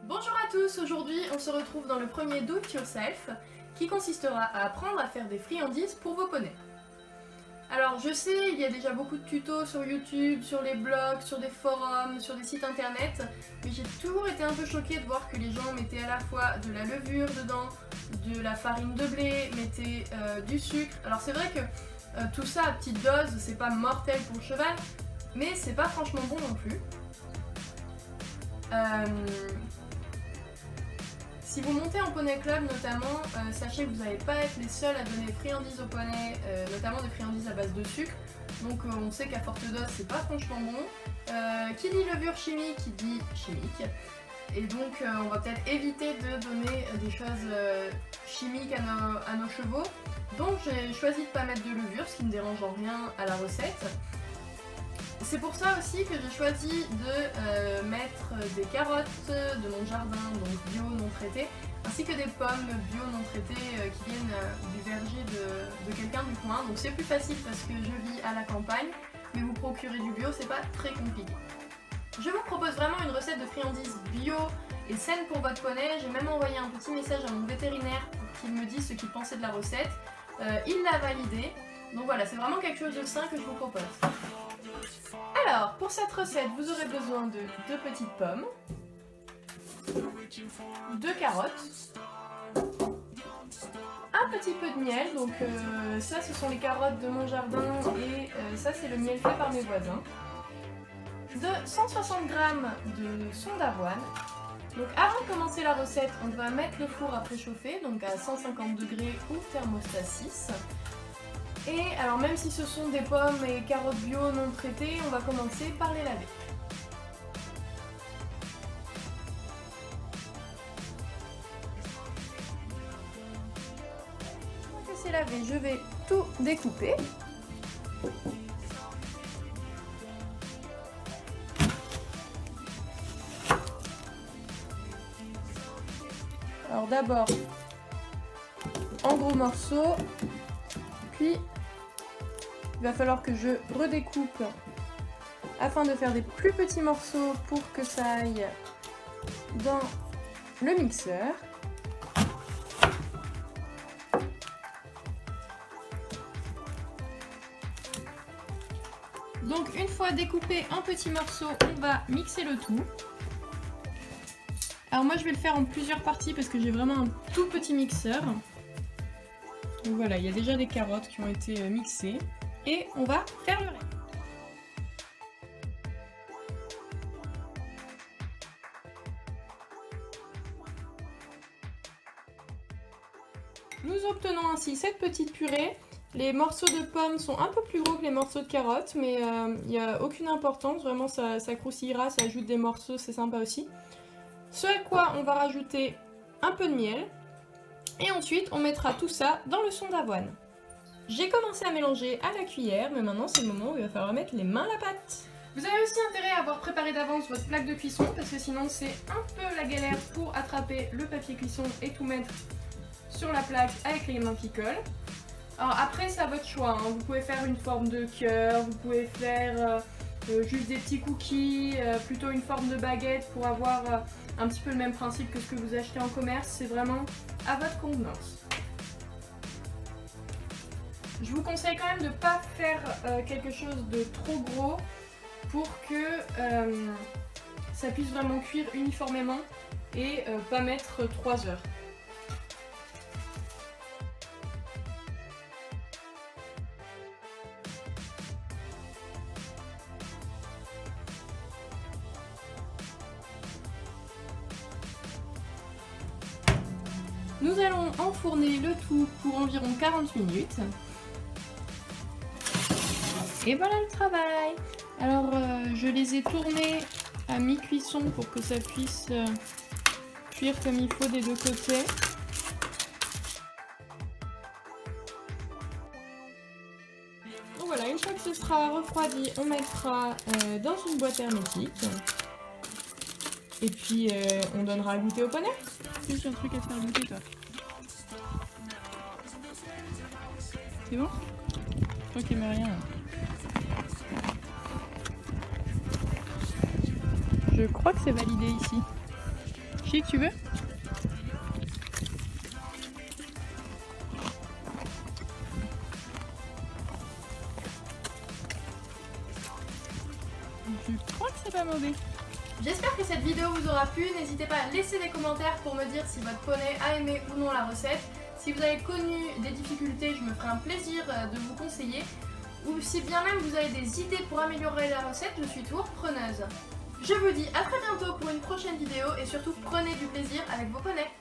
Bonjour à tous, aujourd'hui on se retrouve dans le premier Do It Yourself qui consistera à apprendre à faire des friandises pour vos poneys. Alors je sais, il y a déjà beaucoup de tutos sur YouTube, sur les blogs, sur des forums, sur des sites internet, mais j'ai toujours été un peu choquée de voir que les gens mettaient à la fois de la levure dedans, de la farine de blé, mettaient du sucre. Alors c'est vrai que tout ça à petite dose, c'est pas mortel pour le cheval, mais c'est pas franchement bon non plus. Si vous montez en poney club notamment, sachez que vous n'allez pas être les seuls à donner des friandises aux poneys, notamment des friandises à base de sucre. Donc on sait qu'à forte dose c'est pas franchement bon. Qui dit levure chimique, qui dit chimique. Et donc on va peut-être éviter de donner des choses chimiques à nos chevaux. Donc j'ai choisi de ne pas mettre de levure, ce qui ne dérange en rien à la recette. C'est pour ça aussi que j'ai choisi de mettre des carottes de mon jardin, donc bio non traitées, ainsi que des pommes bio non traitées qui viennent du verger de quelqu'un du coin. Donc c'est plus facile parce que je vis à la campagne, mais vous procurer du bio, c'est pas très compliqué. Je vous propose vraiment une recette de friandises bio et saine pour votre poney. J'ai même envoyé un petit message à mon vétérinaire pour qu'il me dise ce qu'il pensait de la recette. Il l'a validé. Donc voilà, c'est vraiment quelque chose de sain que je vous propose. Alors, pour cette recette, vous aurez besoin de 2 petites pommes, 2 carottes, un petit peu de miel, donc ça ce sont les carottes de mon jardin et ça c'est le miel fait par mes voisins, de 160 g de son d'avoine. Donc avant de commencer la recette, on va mettre le four à préchauffer, donc à 150 degrés ou thermostat 6. Et alors même si ce sont des pommes et carottes bio non traitées, on va commencer par les laver. Une fois que c'est lavé, je vais tout découper. Alors d'abord en gros morceaux, puis il va falloir que je redécoupe afin de faire des plus petits morceaux pour que ça aille dans le mixeur. Donc une fois découpé en petits morceaux, on va mixer le tout. Alors moi je vais le faire en plusieurs parties parce que j'ai vraiment un tout petit mixeur. Donc voilà, il y a déjà des carottes qui ont été mixées et on va faire le reste. Nous obtenons ainsi cette petite purée. Les morceaux de pommes sont un peu plus gros que les morceaux de carottes, mais il n'y a aucune importance, vraiment ça croustillera, ça ajoute des morceaux, c'est sympa aussi. Ce à quoi on va rajouter un peu de miel. Et ensuite, on mettra tout ça dans le son d'avoine. J'ai commencé à mélanger à la cuillère, mais maintenant c'est le moment où il va falloir mettre les mains à la pâte. Vous avez aussi intérêt à avoir préparé d'avance votre plaque de cuisson, parce que sinon c'est un peu la galère pour attraper le papier cuisson et tout mettre sur la plaque avec les mains qui collent. Alors après c'est à votre choix, hein. Vous pouvez faire une forme de cœur, vous pouvez faire juste des petits cookies, plutôt une forme de baguette pour avoir un petit peu le même principe que ce que vous achetez en commerce, c'est vraiment à votre convenance. Je vous conseille quand même de ne pas faire quelque chose de trop gros pour que ça puisse vraiment cuire uniformément et pas mettre 3 heures. Nous allons enfourner le tout pour environ 40 minutes. Et voilà le travail. Alors je les ai tournés à mi-cuisson pour que ça puisse cuire comme il faut des deux côtés. Donc voilà, une fois que ce sera refroidi, on mettra dans une boîte hermétique. Et puis on donnera à goûter au poney. J'ai un truc à te faire goûter toi. C'est bon? Je crois qu'il n'y a rien. Je crois que c'est validé ici. magnifique, tu veux? Je crois que c'est pas mauvais. J'espère que cette vidéo vous aura plu. N'hésitez pas à laisser des commentaires pour me dire si votre poney a aimé ou non la recette. Si vous avez connu des difficultés, je me ferai un plaisir de vous conseiller. Ou si bien même vous avez des idées pour améliorer la recette, je suis toujours preneuse. Je vous dis à très bientôt pour une prochaine vidéo et surtout prenez du plaisir avec vos poneys.